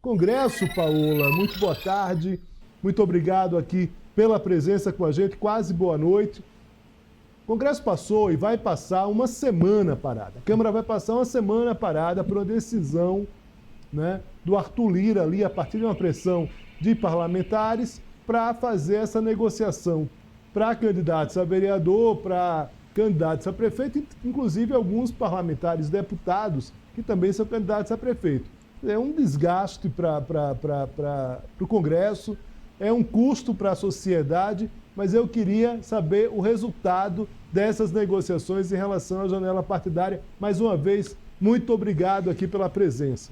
Congresso, Paola. Muito boa tarde, muito obrigado aqui pela presença com a gente, quase boa noite. O Congresso passou e vai passar uma semana parada. A Câmara vai passar uma semana parada por uma decisão, né, do Arthur Lira ali, a partir de uma pressão de parlamentares, para fazer essa negociação para candidatos a vereador, para candidatos a prefeito, inclusive alguns parlamentares deputados que também são candidatos a prefeito. É um desgaste para o Congresso, é um custo para a sociedade, mas eu queria saber o resultado dessas negociações em relação à janela partidária. Mais uma vez, muito obrigado aqui pela presença.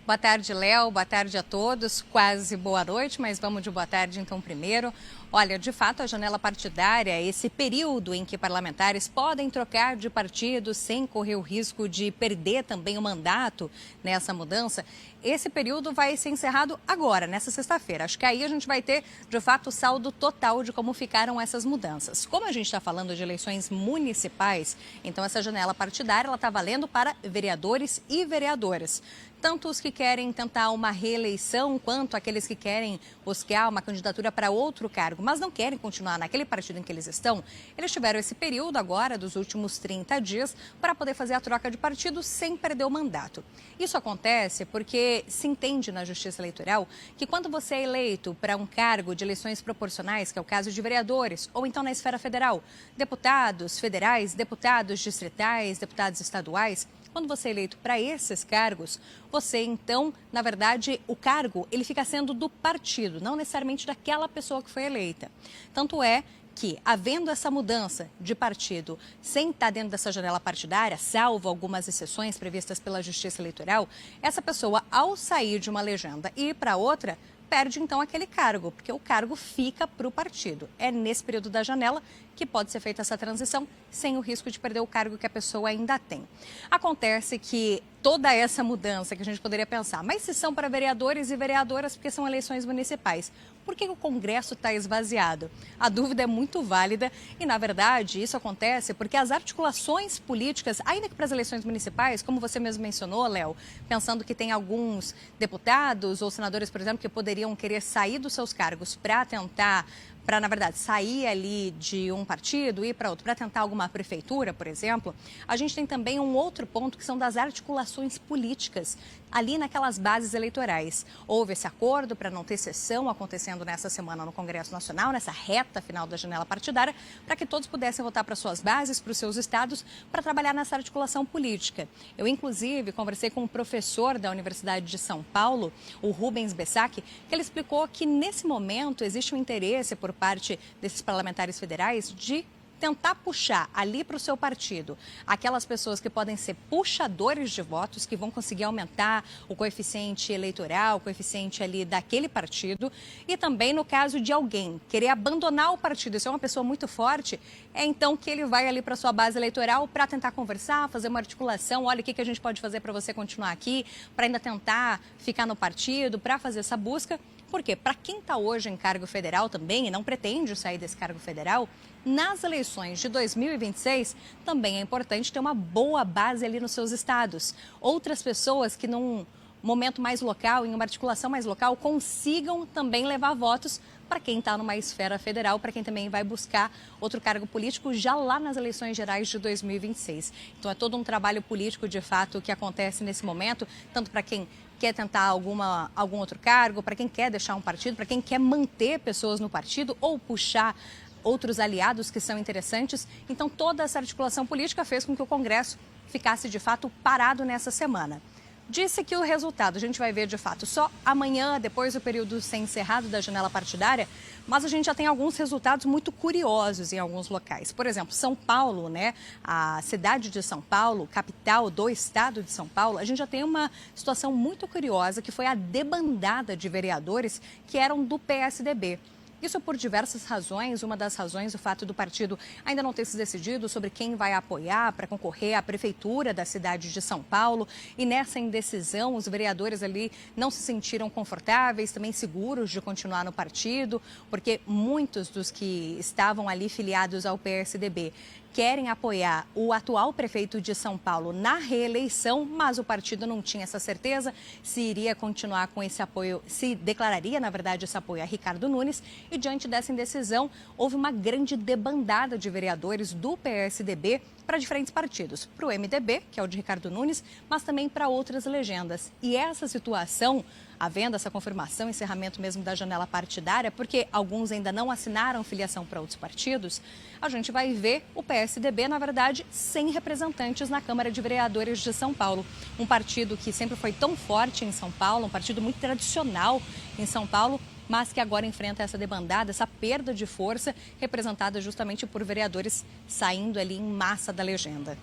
Boa tarde, Léo. Boa tarde a todos. Quase boa noite, mas vamos de boa tarde então primeiro. Olha, de fato, a janela partidária, esse período em que parlamentares podem trocar de partido sem correr o risco de perder também o mandato nessa mudança, esse período vai ser encerrado agora, nessa sexta-feira. Acho que aí a gente vai ter, de fato, o saldo total de como ficaram essas mudanças. Como a gente está falando de eleições municipais, então essa janela partidária está valendo para vereadores e vereadoras. Tanto os que querem tentar uma reeleição, quanto aqueles que querem buscar uma candidatura para outro cargo, mas não querem continuar naquele partido em que eles estão, eles tiveram esse período agora, dos últimos 30 dias, para poder fazer a troca de partido sem perder o mandato. Isso acontece porque se entende na Justiça Eleitoral que quando você é eleito para um cargo de eleições proporcionais, que é o caso de vereadores, ou então na esfera federal, deputados federais, deputados distritais, deputados estaduais, quando você é eleito para esses cargos, você então, na verdade, o cargo ele fica sendo do partido, não necessariamente daquela pessoa que foi eleita. Tanto é que, havendo essa mudança de partido sem estar dentro dessa janela partidária, salvo algumas exceções previstas pela Justiça Eleitoral, essa pessoa, ao sair de uma legenda e ir para outra, perde então aquele cargo, porque o cargo fica para o partido. É nesse período da janela que pode ser feita essa transição sem o risco de perder o cargo que a pessoa ainda tem. Acontece que toda essa mudança que a gente poderia pensar, mas se são para vereadores e vereadoras porque são eleições municipais, por que o Congresso está esvaziado? A dúvida é muito válida e, na verdade, isso acontece porque as articulações políticas, ainda que para as eleições municipais, como você mesmo mencionou, Léo, pensando que tem alguns deputados ou senadores, por exemplo, que poderiam querer sair dos seus cargos para tentar, na verdade, sair ali de um partido e ir para outro, para tentar alguma prefeitura, por exemplo, a gente tem também um outro ponto que são das articulações políticas ali naquelas bases eleitorais. Houve esse acordo para não ter sessão acontecendo nessa semana no Congresso Nacional, nessa reta final da janela partidária, para que todos pudessem votar para suas bases, para os seus estados, para trabalhar nessa articulação política. Eu, inclusive, conversei com um professor da Universidade de São Paulo, o Rubens Bessac, que ele explicou que nesse momento existe um interesse por parte desses parlamentares federais de tentar puxar ali para o seu partido aquelas pessoas que podem ser puxadores de votos, que vão conseguir aumentar o coeficiente eleitoral, o coeficiente ali daquele partido. E também no caso de alguém querer abandonar o partido, se é uma pessoa muito forte, é então que ele vai ali para a sua base eleitoral para tentar conversar, fazer uma articulação, olha o que a gente pode fazer para você continuar aqui, para ainda tentar ficar no partido, para fazer essa busca. Por quê? Para quem está hoje em cargo federal também e não pretende sair desse cargo federal, nas eleições de 2026 também é importante ter uma boa base ali nos seus estados. Outras pessoas que num momento mais local, em uma articulação mais local, consigam também levar votos para quem está numa esfera federal, para quem também vai buscar outro cargo político já lá nas eleições gerais de 2026. Então é todo um trabalho político, de fato, que acontece nesse momento, tanto para quem quer tentar algum outro cargo, para quem quer deixar um partido, para quem quer manter pessoas no partido ou puxar outros aliados que são interessantes. Então, toda essa articulação política fez com que o Congresso ficasse, de fato, parado nessa semana. Disse que o resultado a gente vai ver, de fato, só amanhã, depois do período ser encerrado da janela partidária, mas a gente já tem alguns resultados muito curiosos em alguns locais. Por exemplo, São Paulo, né? A cidade de São Paulo, capital do estado de São Paulo, a gente já tem uma situação muito curiosa, que foi a debandada de vereadores que eram do PSDB. Isso por diversas razões. Uma das razões, o fato do partido ainda não ter se decidido sobre quem vai apoiar para concorrer à prefeitura da cidade de São Paulo. E nessa indecisão, os vereadores ali não se sentiram confortáveis, também seguros de continuar no partido, porque muitos dos que estavam ali filiados ao PSDB querem apoiar o atual prefeito de São Paulo na reeleição, mas o partido não tinha essa certeza se iria continuar com esse apoio, se declararia, na verdade, esse apoio a Ricardo Nunes. E diante dessa indecisão, houve uma grande debandada de vereadores do PSDB para diferentes partidos, para o MDB, que é o de Ricardo Nunes, mas também para outras legendas. E essa situação, havendo essa confirmação, encerramento mesmo da janela partidária, porque alguns ainda não assinaram filiação para outros partidos, a gente vai ver o PSDB, na verdade, sem representantes na Câmara de Vereadores de São Paulo. Um partido que sempre foi tão forte em São Paulo, um partido muito tradicional em São Paulo, mas que agora enfrenta essa debandada, essa perda de força, representada justamente por vereadores saindo ali em massa da legenda.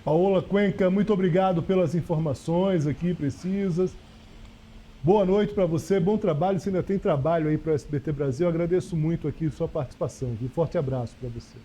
Paola Cuenca, muito obrigado pelas informações aqui precisas. Boa noite para você, bom trabalho. Você ainda tem trabalho aí para o SBT Brasil. Eu agradeço muito aqui a sua participação. Um forte abraço para você.